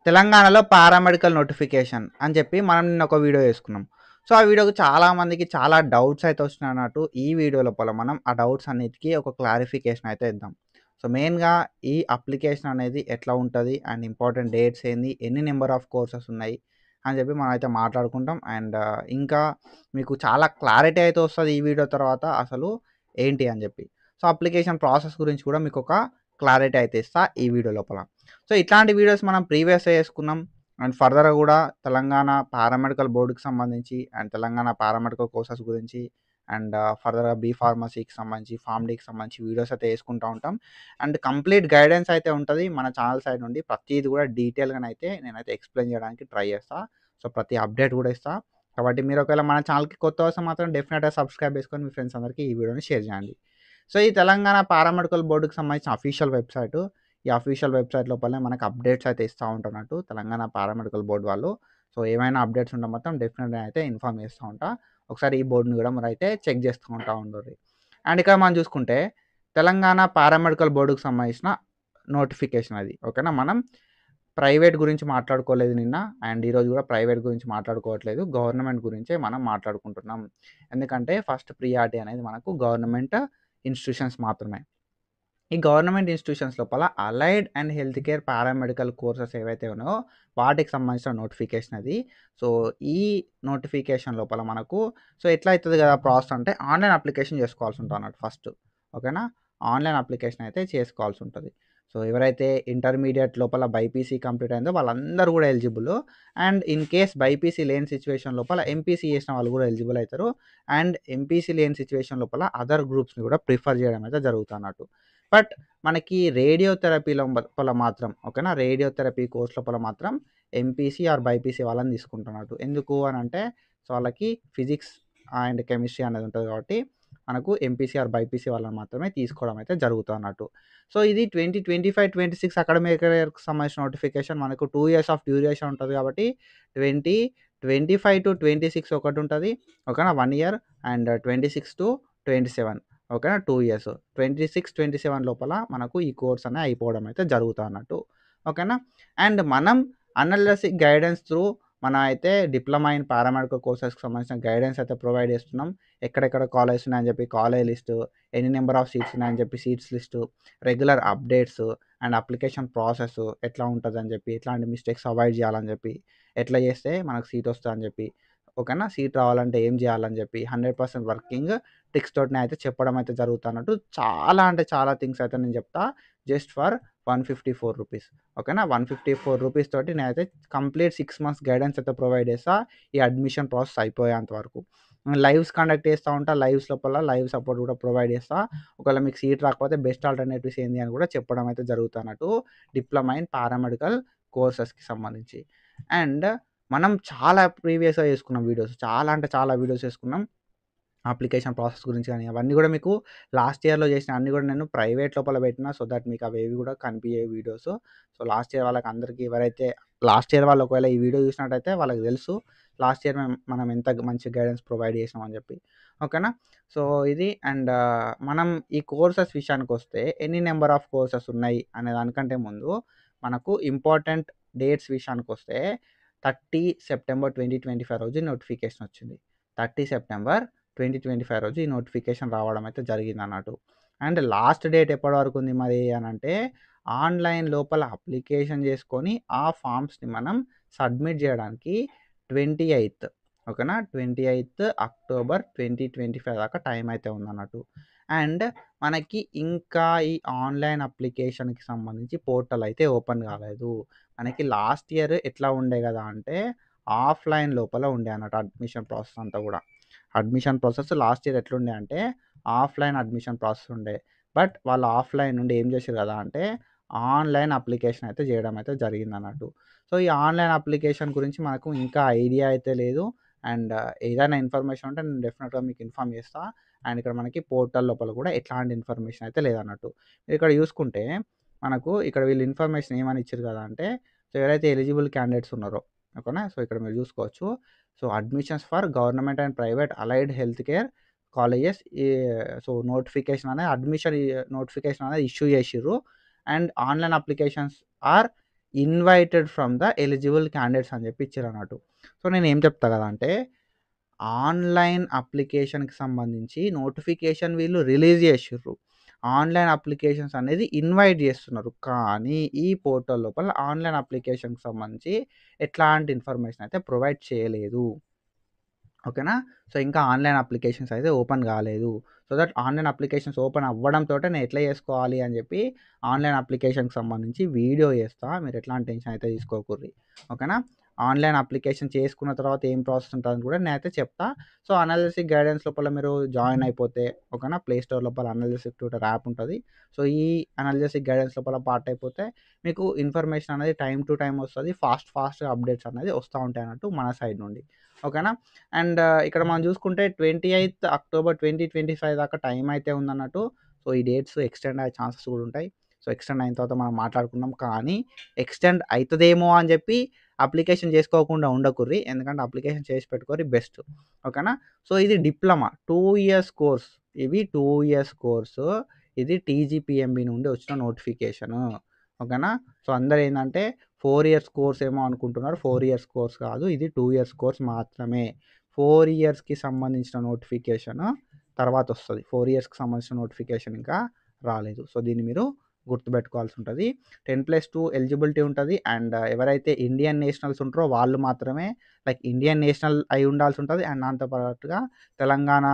తెలంగాణలో paramedical notification అని చెప్పి మనం నిన్న ఒక వీడియో చేసుకున్నాం. సో, ఆ వీడియోకి చాలా మందికి చాలా డౌట్స్ అయితే వచ్చినాయన్నట్టు. ఈ వీడియో లోపల మనం ఆ డౌట్స్ అన్నిటికి ఒక క్లారిఫికేషన్ అయితే ఇద్దాం. సో, మెయిన్‌గా ఈ అప్లికేషన్ అనేది ఎట్లా ఉంటది? అండ్ ఇంపార్టెంట్ డేట్స్ ఏంది? ఎన్ని నంబర్ ఆఫ్ కోర్సెస్ ఉన్నాయి? అని చెప్పి మనమైతే మాట్లాడుకుంటాం. అండ్ ఇంకా మీకు చాలా క్లారిటీ అయితే వస్తది ఈ వీడియో తర్వాత అసలు ఏంటి అని చెప్పి. సో, అప్లికేషన్ ప్రాసెస్ గురించి కూడా మీకొక క్లారిటీ అయితే ఇస్తా ఈ వీడియో లోపల. సో, ఇట్లాంటి వీడియోస్ మనం ప్రీవియస్‌గా చేసుకున్నాం. అండ్ ఫర్దర్‌గా గూడా తెలంగాణ పారామెడికల్ బోర్డ్‌కి సంబంధించి అండ్ తెలంగాణ పారామెడికల్ కోర్సెస్ గురించి అండ్ ఫర్దర్‌గా బీ ఫార్మసీకి సంబంధించి, ఫార్మ్ డీకి సంబంధించి వీడియోస్ అయితే చేసుకుంటా ఉంటాం. అండ్ కంప్లీట్ గైడెన్స్ అయితే ఉంటది మన ఛానల్ సైడ్ నుండి. ప్రతీది కూడా డీటెయిల్‌గానైతే నేనైతే ఎక్స్‌ప్లెయిన్ చేయడానికి ట్రై చేస్తా. సో, ప్రతి అప్డేట్ కూడా ఇస్తా. కాబట్టి మీరు ఒకవేళ మన ఛానల్‌కి కొత్త వస్తే మాత్రం డెఫినెట్‌గా సబ్స్క్రైబ్ చేసుకొని మీ ఫ్రెండ్స్ అందరికీ ఈ వీడియోని షేర్ చేయండి. సో, ఈ తెలంగాణ పారామెడికల్ బోర్డ్‌కి సంబంధించిన అఫీషియల్ వెబ్‌సైటు. ఈ అఫీషియల్ వెబ్‌సైట్ లోపలనే మనకు అప్డేట్స్ అయితే ఇస్తా ఉంటున్నట్టు తెలంగాణ పారామెడికల్ బోర్డ్ వాళ్ళు. సో, ఏమైనా అప్డేట్స్ ఉంటే మొత్తం డెఫినెట్‌గా అయితే ఇన్ఫార్మ్ చేస్తా ఉంటా. ఒకసారి ఈ బోర్డ్‌ని కూడా మీరైతే చెక్ చేస్తూ ఉండుర్రి. అండ్ ఇక్కడ మనం చూసుకుంటే తెలంగాణ పారామెడికల్ బోర్డ్‌కి సంబంధించిన నోటిఫికేషన్ అది. ఓకేనా. మనం ప్రైవేట్ గురించి మాట్లాడుకోలేదు నిన్న. అండ్ ఈరోజు కూడా ప్రైవేట్ గురించి మాట్లాడుకోవట్లేదు. గవర్నమెంట్ గురించే మనం మాట్లాడుకుంటున్నాం. ఎందుకంటే ఫస్ట్ ప్రియారిటీ అనేది మనకు గవర్నమెంట్ ఇన్‌స్టిట్యూషన్స్ మాత్రమే. ఈ గవర్నమెంట్ ఇన్‌స్టిట్యూషన్స్ లోపల allied and health care paramedical courses ఏవైతే ఉన్నాయో వాటికి సంబంధించిన నోటిఫికేషన్ అది. సో, ఈ నోటిఫికేషన్ లోపల మనకు సో, ఎట్లా అయితది కదా ప్రాసెస్ అంటే ఆన్‌లైన్ అప్లికేషన్ చేసుకోవాల్సి ఉంటదన్నట్టు ఫస్ట్. ఓకేనా. ఆన్‌లైన్ అప్లికేషన్ అయితే చేసుకోవాల్సి ఉంటది. సో, ఎవరైతే ఇంటర్మీడియేట్ లోపల బైపీసీ కంప్లీట్ అయిందో వాళ్ళందరూ కూడా eligible. And in case BiPC లేని సిట్యుయేషన్ లోపల ఎంపీసీ చేసిన వాళ్ళు కూడా ఎలిజిబుల్ అయితారు. అండ్ ఎంపీసీ లేని సిట్యుయేషన్ లోపల అదర్ గ్రూప్స్‌ని కూడా ప్రిఫర్ చేయడం అయితే జరుగుతదన్నట్టు. బట్ మనకి రేడియోథెరపీలో లోపల మాత్రం ఓకేనా. రేడియోథెరపీ కోర్స్ లోపల మాత్రం ఎంపీసీ ఆర్ బైపీసీ వాళ్ళని తీసుకుంటున్నట్టు. ఎందుకు అనంటే సో, వాళ్ళకి ఫిజిక్స్ అండ్ కెమిస్ట్రీ అనేది ఉంటది కాబట్టి మనకు ఎంపీసీ ఆర్ బైపీసీ వాళ్ళని మాత్రమే తీసుకోవడం అయితే జరుగుతదన్నట్టు. సో, ఇది 2025, 26 అకాడమిక్ ఇయర్‌కి సంబంధించిన నోటిఫికేషన్ మనకు 2 ఇయర్స్ ఆఫ్ డ్యూరేషన్ ఉంటది కాబట్టి 2025-26 ఒకటుంటది. ఓకేనా. 1 ఇయర్ అండ్ 26-27 ఓకేనా. 2 ఇయర్స్. 26, 27 లోపల మనకు ఈ కోర్స్ అనేది అయిపోవడం అయితే జరుగుతదన్నట్టు. ఓకేనా. అండ్ మనం అనలిటిక్ గైడెన్స్ త్రూ మనం అయితే డిప్లొమా ఇన్ పారామెడికల్ కోర్సెస్‌కి సంబంధించిన గైడెన్స్ అయితే ప్రొవైడ్ చేస్తున్నాం. ఎక్కడెక్కడ కాలేజెస్ ఉన్నాయని చెప్పి కాలేజ్ లిస్టు, ఎన్ని నంబర్ ఆఫ్ సీట్స్ ఉన్నాయని చెప్పి seats list, regular updates and application process ఎట్లా ఉంటదని చెప్పి, ఎట్లాంటి మిస్టేక్స్ అవాయిడ్ చేయాలని చెప్పి, ఎట్లా చేస్తే మనకు సీట్ వస్తదని చెప్పి, ఓకేనా. సీట్ రావాలంటే ఏం చేయాలని చెప్పి 100% వర్కింగ్ ట్రిక్స్ తోటి అయితే చెప్పడం అయితే జరుగుతన్నట్టు. చాలా అంటే చాలా థింగ్స్ అయితే నేను చెప్తా. జస్ట్ ఫర్ రూ. 154 ఓకేనా. రూ. 154 తోటి నేనైతే కంప్లీట్ 6 మంత్స్ గైడెన్స్ అయితే ప్రొవైడ్ చేస్తా. ఈ అడ్మిషన్ ప్రాసెస్ అయిపోయేంత వరకు. లైవ్స్ కండక్ట్ చేస్తా ఉంటా. లైవ్స్ లోపల లైవ్ సపోర్ట్ కూడా ప్రొవైడ్ చేస్తా. ఒకవేళ మీకు సీట్ రాకపోతే బెస్ట్ ఆల్టర్‌నేటివ్స్ ఏంది అని కూడా చెప్పడం అయితే జరుగుతన్నట్టు. డిప్లొమా ఇన్ పారామెడికల్ కోర్సెస్‌కి సంబంధించి. అండ్ మనం చాలా ప్రీవియస్‌గా చేసుకున్నాం వీడియోస్. చాలా అంటే చాలా వీడియోస్ చేసుకున్నాం. అప్లికేషన్ ప్రాసెస్ గురించి గాని, అవన్నీ గూడా మీకు లాస్ట్ ఇయర్‌లో చేసిన అన్నీ గూడా నేను ప్రైవేట్ లోపల పెట్టినా సో దట్ మీకు అవేవి గూడా కనిపియవు వీడియోస్. సో, లాస్ట్ ఇయర్ వాళ్ళకి అందరికి ఎవరైతే లాస్ట్ ఇయర్ వాళ్ళు ఒకవేళ ఈ వీడియో చూసినట్టయితే వాళ్ళకి తెలుసు. లాస్ట్ ఇయర్ మనం ఎంత మంచి గైడెన్స్ ప్రొవైడ్ చేసాం అని చెప్పి. ఓకేనా. సో, ఇది అండ్ మనం ఈ కోర్సెస్ విషయానికొస్తే ఎన్ని నంబర్ ఆఫ్ కోర్సెస్ ఉన్నాయి అనే దానికంటే ముందు మనకు ఇంపార్టెంట్ డేట్స్ విషయానికొస్తే 30 సెప్టెంబర్ 2025 రోజు నోటిఫికేషన్ వచ్చింది. 30 సెప్టెంబర్ 2025 రోజు ఈ నోటిఫికేషన్ రావడం అయితే జరిగిందన్నట్టు. అండ్ లాస్ట్ డేట్ ఎప్పటి వరకు ఉంది మరి అనంటే ఆన్‌లైన్ లోపల అప్లికేషన్ చేసుకొని ఆ ఫార్మ్స్‌ని మనం సబ్మిట్ చేయడానికి 28 ఓకేనా. 28 అక్టోబర్ 2025 దాకా టైం అయితే ఉందన్నట్టు. అండ్ మనకి ఇంకా ఈ ఆన్‌లైన్ అప్లికేషన్‌కి సంబంధించి పోర్టల్ అయితే ఓపెన్ కాలేదు. మనకి లాస్ట్ ఇయర్ ఎట్లా ఉండే కదా అంటే ఆఫ్‌లైన్ లోపల ఉండే అన్నట్టు అడ్మిషన్ ప్రాసెస్ అంతా కూడా. అడ్మిషన్ ప్రాసెస్ లాస్ట్ ఇయర్ ఎట్లుండే అంటే ఆఫ్‌లైన్ అడ్మిషన్ ప్రాసెస్ ఉండే. బట్ వాళ్ళు ఆఫ్‌లైన్ నుండి ఏం చేసిర్రు కదా అంటే ఆన్‌లైన్ అప్లికేషన్ అయితే చేయడం అయితే జరిగిందన్నట్టు. సో, ఈ ఆన్‌లైన్ అప్లికేషన్ గురించి మనకు ఇంకా ఐడియా అయితే లేదు. అండ్ ఏదైనా ఇన్ఫర్మేషన్ ఉంటే నేను డెఫినిట్‌గా మీకు ఇన్ఫార్మ్ చేస్తా. అండ్ ఇక్కడ మనకి పోర్టల్ లోపల కూడా ఎట్లాంటి ఇన్ఫర్మేషన్ అయితే లేదన్నట్టు. మీరు ఇక్కడ చూసుకుంటే మనకు ఇక్కడ వీళ్ళు ఇన్ఫర్మేషన్ ఏమని ఇచ్చిర్రు కదా అంటే సో, ఎవరైతే ఎలిజిబుల్ క్యాండిడేట్స్ ఉన్నారో ఓకేనా. సో, ఇక్కడ మీరు చూసుకోవచ్చు. So, admissions for government and private allied health care colleges so, notification అనేది అడ్మిషన్ నోటిఫికేషన్ అనేది ఇష్యూ చేసిర్రు. And online applications are invited from the eligible candidates అని చెప్పి ఇచ్చారన్నట్టు. సో నేను ఏం చెప్తా కదా అంటే, ఆన్లైన్ అప్లికేషన్కి సంబంధించి నోటిఫికేషన్ వీళ్ళు రిలీజ్ చేసిర్రు. ఆన్లైన్ అప్లికేషన్స్ అనేది ఇన్వైట్ చేస్తున్నారు. కానీ ఈ పోర్టల్ లోపల ఆన్లైన్ అప్లికేషన్కి సంబంధించి ఎట్లాంటి ఇన్ఫర్మేషన్ అయితే ప్రొవైడ్ చేయలేదు. ఓకేనా. సో ఇంకా ఆన్లైన్ అప్లికేషన్స్ అయితే ఓపెన్ కాలేదు. So that online applications open అవ్వడంతో నేను ఎట్లా చేసుకోవాలి అని చెప్పి ఆన్లైన్ అప్లికేషన్కి సంబంధించి వీడియో చేస్తా. మీరు ఎట్లాంటి టెన్షన్ అయితే తీసుకోకూర్రి. ఓకేనా. ఆన్లైన్ అప్లికేషన్ చేసుకున్న తర్వాత ఏం ప్రాసెస్ ఉంటుందని కూడా నేనైతే చెప్తా. సో అనాలిసిస్ గైడెన్స్ లోపల మీరు జాయిన్ అయిపోతే, ఓకేనా, ప్లే స్టోర్ లోపల అనాలిసిస్ ట్యూటర్ యాప్ ఉంటుంది. సో ఈ అనాలిసిస్ గైడెన్స్ లోపల పార్ట్ అయిపోతే మీకు ఇన్ఫర్మేషన్ అనేది టైం టు టైం వస్తుంది. ఫాస్ట్గా అప్డేట్స్ అనేది వస్తూ ఉంటాయి అన్నట్టు మన సైడ్ నుండి. ఓకేనా. అండ్ ఇక్కడ మనం చూసుకుంటే 28th అక్టోబర్ 2025 దాకా టైం అయితే ఉందన్నట్టు. సో ఈ డేట్స్ ఎక్స్టెండ్ అయ్యే ఛాన్సెస్ కూడా ఉంటాయి. సో ఎక్స్టెండ్ అయిన తర్వాత మనం మాట్లాడుకుందాం. కానీ ఎక్స్టెండ్ అవుతుందేమో అని చెప్పి అప్లికేషన్ చేసుకోకుండా ఉండకుర్రి. ఎందుకంటే అప్లికేషన్ చేసి పెట్టుకోరి బెస్ట్. ఓకేనా. సో ఇది డిప్లొమా 2 years కోర్స్. ఇవి 2 years కోర్సు. ఇది టీజీపీఎంబీ నుండి వచ్చిన నోటిఫికేషను. ఓకేనా. సో అందరు ఏంటంటే 4 years కోర్స్ ఏమో అనుకుంటున్నారు. 4 years కోర్స్ కాదు, ఇది 2 years కోర్స్ మాత్రమే. 4 yearsకి సంబంధించిన నోటిఫికేషన్ తర్వాత వస్తుంది. 4 yearsకి సంబంధించిన నోటిఫికేషన్ ఇంకా రాలేదు. సో దీన్ని మీరు గుర్తుపెట్టుకోవాల్సి ఉంటుంది. 10+2 ఎలిజిబిలిటీ ఉంటుంది. అండ్ ఎవరైతే ఇండియన్ నేషనల్స్ ఉంటారో వాళ్ళు మాత్రమే, లైక్ ఇండియన్ నేషనల్ అయి ఉండాల్సి ఉంటుంది. అండ్ దాంతో పాటుగా తెలంగాణ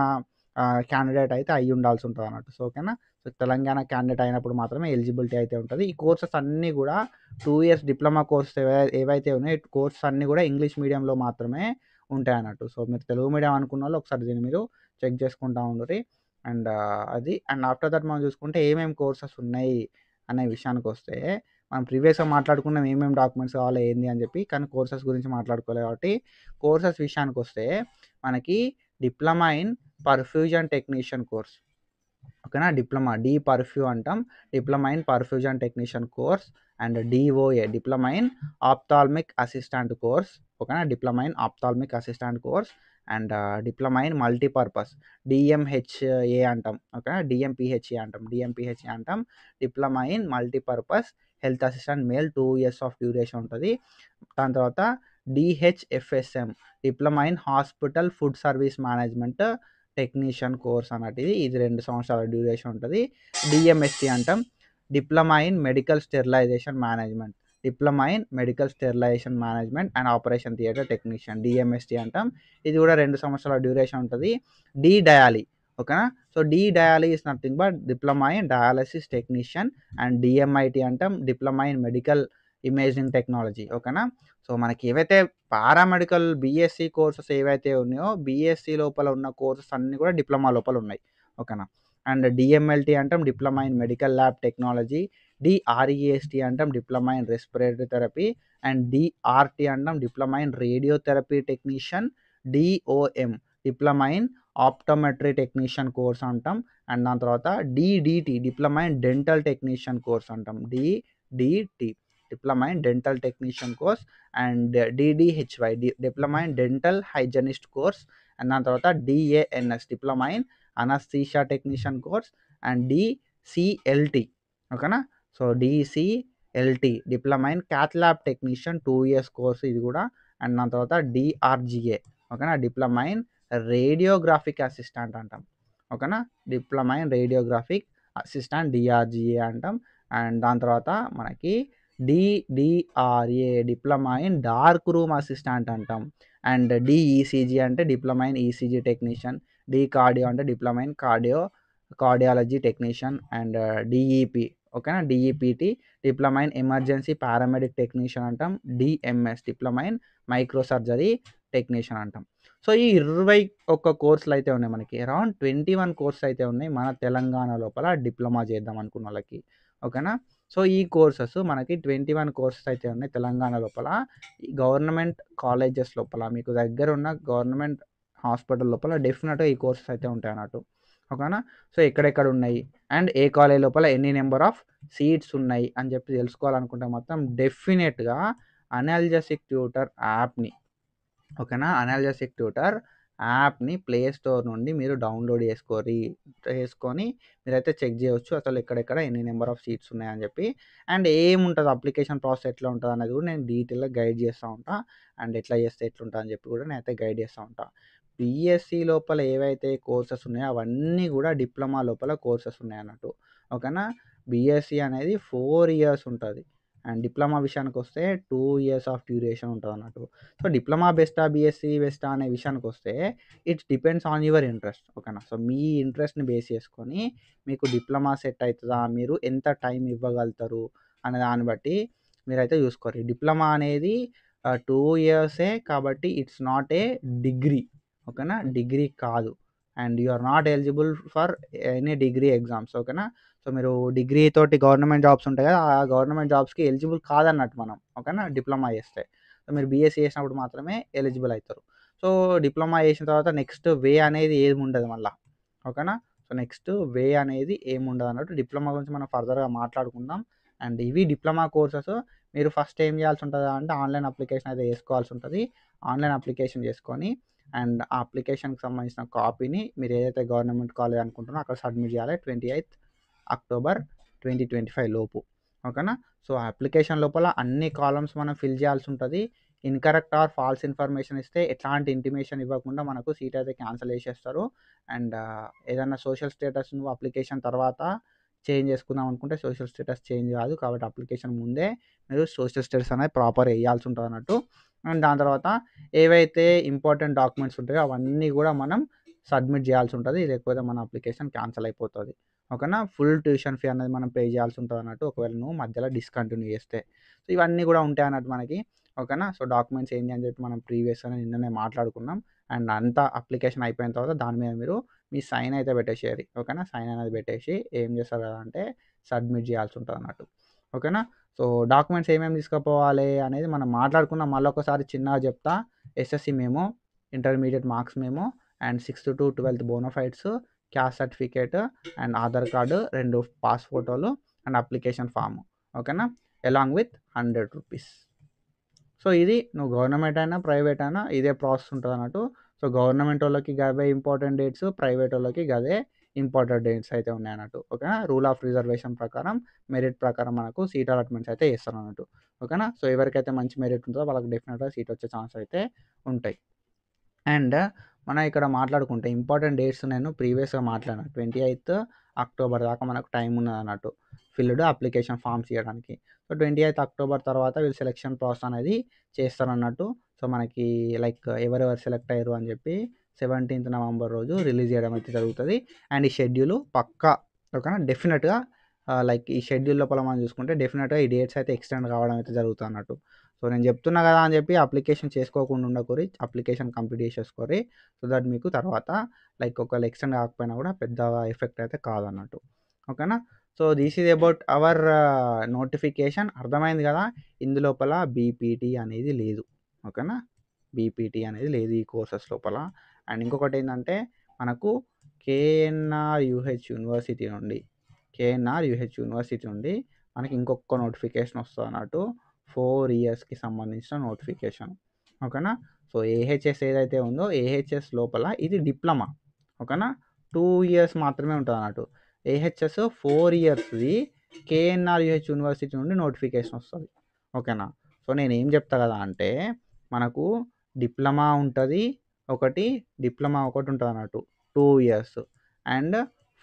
క్యాండిడేట్ అయితే అయి ఉండాల్సి ఉంటుంది అన్నట్టు. సో ఓకేనా. సో తెలంగాణ క్యాండిడేట్ అయినప్పుడు మాత్రమే ఎలిజిబిలిటీ అయితే ఉంటుంది. ఈ కోర్సెస్ అన్నీ కూడా 2 years డిప్లొమా కోర్సెస్ ఏవైతే ఉన్నాయో కోర్సెస్ అన్నీ కూడా ఇంగ్లీష్ మీడియంలో మాత్రమే ఉంటాయి అన్నట్టు. సో మీరు తెలుగు మీడియం అనుకున్న వాళ్ళు ఒకసారి దీన్ని మీరు చెక్ చేసుకుంటా ఉండుర్రి. అండ్ అది అండ్ ఆఫ్టర్ దట్ మనం చూసుకుంటే ఏమేమి కోర్సెస్ ఉన్నాయి అనే విషయానికి వస్తే, మనం ప్రీవియస్గా మాట్లాడుకున్నాం ఏమేమి డాక్యుమెంట్స్ కావాలి ఏంది అని చెప్పి. కానీ కోర్సెస్ గురించి మాట్లాడుకోలేదు కాబట్టి కోర్సెస్ విషయానికి వస్తే మనకి diploma in perfusion technician course. ఓకేనా. డిప్లొమా డి పర్ఫ్యూ అంటాం. Diploma in perfusion technician course. And DOA diploma in ophthalmic assistant course. ఓకేనా. Diploma in ophthalmic assistant course. And diploma in multipurpose DMHA అంటాం. ఓకేనా. DMPHA అంటాం. DMPHA అంటాం. Diploma in multipurpose health assistant male 2 years of duration ఉంటుంది. దాని తర్వాత DHFSM diploma in hospital food service management technician course అన్నట్టు. ఇది 2 సంవత్సరాల డ్యూరేషన్ ఉంటుంది. డిఎంఎస్టీ అంటాం. Diploma in medical sterilization management. Diploma in medical sterilization management and operation theatre technician DMST అంటాం. ఇది కూడా 2 సంవత్సరాల డ్యూరేషన్ ఉంటుంది. D dialy. ఓకేనా. So D dialy is nothing but diploma in dialysis technician. And DMIT అంటాం. Diploma in medical imaging technology. ఓకేనా. So మనకి ఏవైతే పారామెడికల్ బీఎస్సీ కోర్సెస్ ఏవైతే ఉన్నాయో బీఎస్సీ లోపల ఉన్న కోర్సెస్ అన్నీ కూడా డిప్లొమా లోపల ఉన్నాయి. ఓకేనా. అండ్ డిఎంఎల్టీ అంటాం diploma in medical lab technology. DREST అంటాం diploma in respiratory therapy. And DRT అంటాం diploma in radiotherapy technician. DOM diploma in optometry technician course అంటాం. అండ్ దాని తర్వాత DDT diploma in dental technician course అంటాం. DDT diploma in dental technician course. And DDHY diploma in dental hygienist course. And దాని తర్వాత DANS diploma in anaesthesia technician course. And DCLT. ఓకేనా. So DCLT diploma in cath lab technician 2 years course ఇది కూడా. And దాని తర్వాత DRGA. ఓకేనా. Diploma in radiographic assistant అంటాం. ఓకేనా. Diploma in radiographic assistant DRGA అంటాం. అండ్ దాని తర్వాత మనకి DDRA diploma in dark room assistant అంటాం. అండ్ డిఈసీజీ అంటే diploma in ECG technician. D cardio అంటే diploma in cardiology technician. And DEP. ఓకేనా. DEPT diploma in emergency paramedic technician అంటాం. DMS diploma in micro surgery technician అంటాం. So ఈ 21 కోర్సులు అయితే ఉన్నాయి. మనకి అరౌండ్ 21 కోర్సులు అయితే ఉన్నాయి మన తెలంగాణ లోపల డిప్లొమా చేద్దాం అనుకున్న వాళ్ళకి. ఓకేనా. సో ఈ కోర్సెస్ మనకి 21 కోర్సెస్ అయితే ఉన్నాయి తెలంగాణ లోపల. ఈ గవర్నమెంట్ కాలేజెస్ లోపల మీకు దగ్గర ఉన్న గవర్నమెంట్ హాస్పిటల్ లోపల డెఫినెట్గా ఈ కోర్సెస్ అయితే ఉంటాయి అన్నట్టు. ఓకేనా. సో ఎక్కడెక్కడ ఉన్నాయి అండ్ ఏ కాలేజ్ లోపల ఎన్ని నెంబర్ ఆఫ్ సీట్స్ ఉన్నాయి అని చెప్పి తెలుసుకోవాలనుకుంటే మొత్తం డెఫినెట్గా అనాల్జెసిక్ ట్యూటర్ యాప్ని, ఓకేనా, అనాల్జెసిక్ ట్యూటర్ యాప్‌ని ప్లే స్టోర్ నుండి మీరు డౌన్‌లోడ్ చేసుకొని మీరైతే చెక్ చేయొచ్చు. అసలు ఎక్కడెక్కడ ఎన్ని నంబర్ ఆఫ్ సీట్స్ ఉన్నాయని చెప్పి. అండ్ ఏముంటది అప్లికేషన్ ప్రాసెస్ ఎట్లా ఉంటదనేది కూడా నేను డీటెయిల్‌గా గైడ్ చేస్తా ఉంటా. అండ్ ఎట్లా చేస్తే ఎట్లుంటదని చెప్పి కూడా నేనైతే గైడ్ చేస్తా ఉంటా. బీఎస్సీ లోపల ఏవైతే కోర్సెస్ ఉన్నాయో అవన్నీ కూడా డిప్లొమా లోపల కోర్సెస్ ఉన్నాయన్నట్టు. ఓకేనా. బీఎస్సీ అనేది 4 ఇయర్స్ ఉంటది. అండ్ డిప్లొమా విషయానికొస్తే 2 ఇయర్స్ ఆఫ్ డ్యూరేషన్ ఉంటదన్నట్టు. సో, డిప్లొమా బెస్టా? బీఎస్సీ బెస్టా? అనే విషయానికొస్తే it's depends on your interest. ఓకేనా. సో, మీ ఇంట్రెస్ట్‌ని బేస్ చేసుకొని మీకు డిప్లొమా సెట్ అయితదా? మీరు ఎంత టైం ఇవ్వగలుగుతారు? అనే దాన్ని బట్టి మీరైతే చూసుకోవాలి. డిప్లొమా అనేది 2 ఇయర్సే కాబట్టి ఇట్స్ నాట్ ఏ డిగ్రీ. ఓకేనా. డిగ్రీ కాదు. And you are not eligible for any degree exams. ఓకేనా. సో, మీరు డిగ్రీ తోటి గవర్నమెంట్ జాబ్స్ ఉంటాయి కదా! ఆ గవర్నమెంట్ జాబ్స్‌కి ఎలిజిబుల్ కాదన్నట్టు మనం. ఓకేనా. డిప్లొమా చేస్తే. సో, మీరు బీఎస్సీ చేసినప్పుడు మాత్రమే ఎలిజిబుల్ అయితారు. సో, డిప్లొమా చేసిన తర్వాత నెక్స్ట్ వే అనేది ఏముండదు మళ్ళా. ఓకేనా. సో, నెక్స్ట్ వే అనేది ఏముండదన్నట్టు. డిప్లొమా గురించి మనం ఫర్దర్‌గా మాట్లాడుకుందాం. అండ్ ఇవి డిప్లొమా కోర్సెస్. మీరు ఫస్ట్ ఏం చేయాల్సి ఉంటది అంటే ఆన్‌లైన్ అప్లికేషన్ అయితే చేసుకోవాల్సి ఉంటది. ఆన్‌లైన్ అప్లికేషన్ చేసుకొని అండ్ ఆ అప్లికేషన్‌కి సంబంధించిన కాపీని మీరు ఏదైతే గవర్నమెంట్ కాలేజ్ అనుకుంటున్నారో అక్కడ సబ్మిట్ చేయాలి 28థ్ అక్టోబర్ 2025 లోపు. ఓకేనా. సో, ఆ అప్లికేషన్ లోపల అన్ని కాలమ్స్ మనం ఫిల్ చేయాల్సి ఉంటది. ఇన్‌కరెక్ట్ ఆర్ ఫాల్స్ ఇన్ఫర్మేషన్ ఇస్తే ఎట్లాంటి ఇంటిమేషన్ ఇవ్వకుండా మనకు సీట్ అయితే క్యాన్సిల్ చేసేస్తారు. అండ్ ఏదన్నా సోషల్ స్టేటస్ నువ్వు అప్లికేషన్ తర్వాత చేంజ్ చేసుకుందాం అనుకుంటే సోషల్ స్టేటస్ చేంజ్ కాదు. కాబట్టి అప్లికేషన్ ముందే మీరు సోషల్ స్టేటస్ అనేది ప్రాపర్‌గా ఎయ్యాల్సి ఉంటదన్నట్టు. అండ్ దాని తర్వాత ఏవైతే ఇంపార్టెంట్ డాక్యుమెంట్స్ ఉంటాయో అవన్నీ కూడా మనం సబ్మిట్ చేయాల్సి ఉంటది. లేకపోతే మన అప్లికేషన్ క్యాన్సిల్ అయిపోతది. ఓకేనా. ఫుల్ ట్యూషన్ ఫీ అనేది మనం పే చేయాల్సి ఉంటదన్నట్టు. ఒకవేళ నువ్వు మధ్యలో డిస్కంటిన్యూ చేస్తే. సో, ఇవన్నీ కూడా ఉంటాయన్నట్టు మనకి. ఓకేనా. సో, డాక్యుమెంట్స్ ఏంటి అని చెప్పి మనం ప్రీవియస్‌గానే నిన్ననే మాట్లాడుకున్నాం. అండ్ అంతా అప్లికేషన్ అయిపోయిన తర్వాత దాని మీద మీరు మీ సైన్ అయితే పెట్టేసేయాలి. ఓకేనా. సైన్ అనేది పెట్టేసి ఏం చేస్తారు కదా అంటే సబ్మిట్ చేయాల్సి ఉంటదన్నట్టు. ఓకేనా. సో, డాక్యుమెంట్స్ ఏమేమి తీసుకుపోవాలి అనేది మనం మాట్లాడుకున్నాం. మళ్ళొకసారి చిన్నగా చెప్తా. SSC memo, intermediate marks memo and 6th-12th bonafides, caste certificate and Aadhaar card, 2 pass ఫోటోలు అండ్ అప్లికేషన్ ఫామ్. ఓకేనా. Along with ₹100. సో, ఇది నువ్వు గవర్నమెంట్ అయినా, ప్రైవేట్ అయినా ఇదే ప్రాసెస్ ఉంటదన్నట్టు. సో, గవర్నమెంట్ ఓళ్ళకి గవే ఇంపార్టెంట్ డేట్స్, ప్రైవేట్ ఓళ్ళకి గదే ఇంపార్టెంట్ డేట్స్ అయితే ఉన్నాయన్నట్టు. ఓకేనా. రూల్ ఆఫ్ రిజర్వేషన్ ప్రకారం, మెరిట్ ప్రకారం మనకు సీట్ అలాట్‌మెంట్స్ అయితే చేస్తారన్నట్టు. ఓకేనా. సో, ఎవరికైతే మంచి మెరిట్ ఉంటదో వాళ్ళకి డెఫినిట్‌గా సీట్ వచ్చే ఛాన్స్ అయితే ఉంటాయి. అండ్ మనం ఇక్కడ మాట్లాడుకుంటే ఇంపార్టెంట్ డేట్స్ నేను ప్రీవియస్‌గా మాట్లాడాను. 28th అక్టోబర్ దాకా మనకు టైం ఉన్నదన్నట్టు. ఫిల్డ్ అప్లికేషన్ ఫార్మ్స్ ఇయ్యడానికి. సో, 28th అక్టోబర్ తర్వాత వీళ్ళు సెలక్షన్ ప్రాసెస్ అనేది చేస్తారన్నట్టు. సో, మనకి లైక్ ఎవరెవరు సెలెక్ట్ అయ్యారు అని చెప్పి 17th నవంబర్ రోజు రిలీజ్ చేయడం అయితే జరుగుతది. అండ్ ఈ షెడ్యూల్ పక్కా ఓకేనా. డెఫినిట్‌గా లైక్ ఈ షెడ్యూల్ లోపల మనం చూసుకుంటే డెఫినిట్‌గా ఈ డేట్స్ అయితే ఎక్స్‌టెండ్ కావడం అయితే జరుగుతదన్నట్టు. సో, నేను చెప్తున్నా కదా అని చెప్పి అప్లికేషన్ చేసుకోకుండా ఉండకుర్రి. అప్లికేషన్ కంప్లీట్ చేసేసుకోర్రి. సో దట్ మీకు తర్వాత లైక్ ఒకవేళ ఎక్స్‌టెండ్ కాకపోయినా కూడా పెద్దగా ఎఫెక్ట్ అయితే కాదన్నట్టు. ఓకేనా. So, this is about our notification. అర్థమైంది కదా. ఇందులోపల బీపీటీ అనేది లేదు. ఓకేనా. బీపీటీ అనేది లేదు ఈ కోర్సెస్ లోపల. అండ్ ఇంకొకటేందంటే మనకు కేఎన్ఆర్ యూనివర్సిటీ నుండి మనకి ఇంకొక నోటిఫికేషన్ వస్తదన్నట్టు. 4 ఇయర్స్‌కి సంబంధించిన నోటిఫికేషన్. ఓకేనా. సో, ఏహెచ్ఎస్ ఏదైతే ఉందో ఏహెచ్ఎస్ లోపల ఇది డిప్లొమా. ఓకేనా. 2 ఇయర్స్ మాత్రమే ఉంటదన్నట్టు. ఏహెచ్ఎస్ 4 ఇయర్స్‌ది కేఎన్ఆర్ యూనివర్సిటీ నుండి నోటిఫికేషన్ వస్తది. ఓకేనా. సో, నేనేం చెప్తా కదా అంటే మనకు డిప్లొమా ఉంటది. డిప్లొమా ఒకటుంటదన్నట్టు 2 ఇయర్స్. అండ్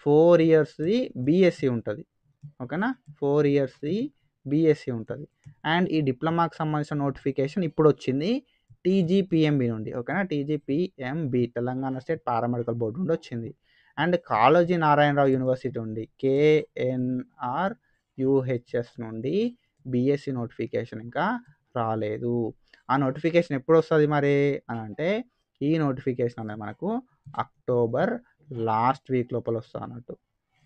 4 ఇయర్స్‌ది బీఎస్సీ ఉంటది. ఓకేనా. 4 ఇయర్స్‌ది బీఎస్సీ ఉంటది. అండ్ ఈ డిప్లొమాకి సంబంధించిన నోటిఫికేషన్ ఇప్పుడొచ్చింది టీజీపీఎంబీ నుండి. ఓకేనా. టీజీపీఎంబీ తెలంగాణ స్టేట్ పారామెడికల్ బోర్డ్ నుండి వచ్చింది. అండ్ కాళోజీ నారాయణరావు యూనివర్సిటీ నుండి కేఎన్ఆర్ యూహెచ్ఎస్ నుండి బీఎస్సీ నోటిఫికేషన్ ఇంకా రాలేదు. ఆ నోటిఫికేషన్ ఎప్పుడొస్తది మరి అనంటే ఈ నోటిఫికేషన్ అనేది మనకు అక్టోబర్ లాస్ట్ వీక్ లోపల వస్తదన్నట్టు.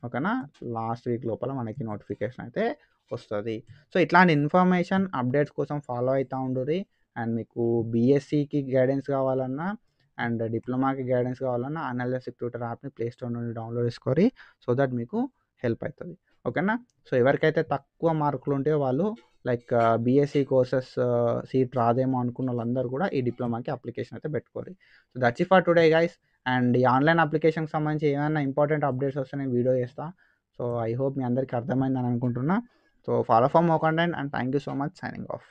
ఓకేనా. లాస్ట్ వీక్ లోపల మనకి నోటిఫికేషన్ అయితే వస్తది. సో, ఇట్లాంటి ఇన్ఫర్మేషన్ అప్డేట్స్ కోసం ఫాలో అయితా ఉండుర్రి. అండ్ మీకు బీఎస్సీకి గైడెన్స్ కావాలన్నా అండ్ డిప్లొమాకి గైడెన్స్ కావాలన్నా అనాలిసిస్ ట్యూటర్ యాప్‌ని ప్లే స్టోర్ నుండి డౌన్లోడ్ చేసుకోర్రి. సో దట్ మీకు హెల్ప్ అయితది. ఓకేనా. సో ఎవరికైతే తక్కువ మార్కులు ఉంటాయో వాళ్ళు లైక్ బీఎస్సీ కోర్సెస్ సీట్ రాదేమో అనుకున్న వాళ్ళందరూ కూడా ఈ డిప్లొమాకి అప్లికేషన్ అయితే పెట్టుకోవాలి. So that's it for today guys. And ఈ ఆన్లైన్ అప్లికేషన్కి సంబంధించి ఏమైనా ఇంపార్టెంట్ అప్డేట్స్ వస్తే నేను వీడియో చేస్తా. సో ఐ హోప్ మీ అందరికీ అర్థమైందని అనుకుంటున్నా. So follow for more content and thank you so much. Signing off.